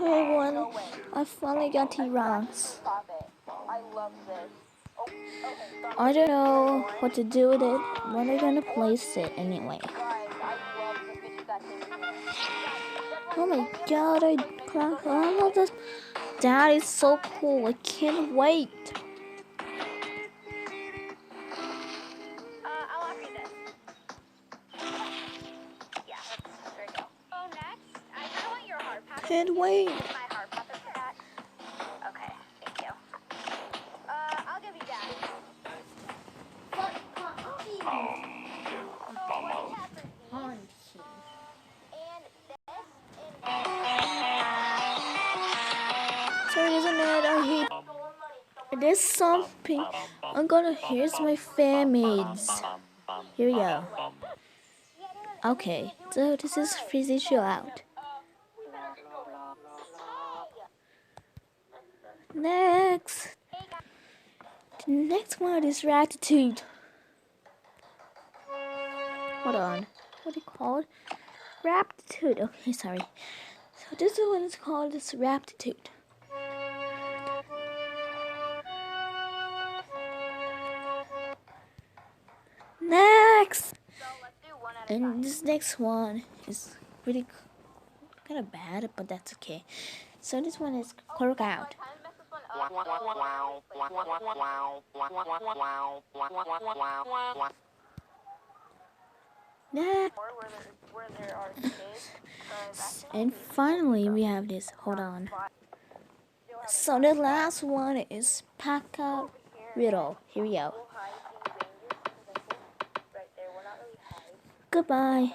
Okay, one. I finally got T-Rox. I don't know what to do with it. Where are I gonna place it anyway? Oh my god, I love this. That is so cool. I can't wait. I'll offer you this. Yeah, there you go. Oh, next, I kind of want your heart puppet. Can't wait. My heart puppet for that. Okay, thank you. I'll give you that. Sorry, isn't it? I hate. There's something. Here's my fan maids. Here we go. Okay, so this is Freezy Chill Out. Next. The next one is Gratitude. Hold on. What do you call it? Raptitude. Okay, sorry. So this one is called this Raptitude. Next! And this next one is really kind of bad, but that's okay. So this one is Cork Out. Next. And finally we have this. Hold on. So the last one is Paka Riddle. Here we go. Goodbye.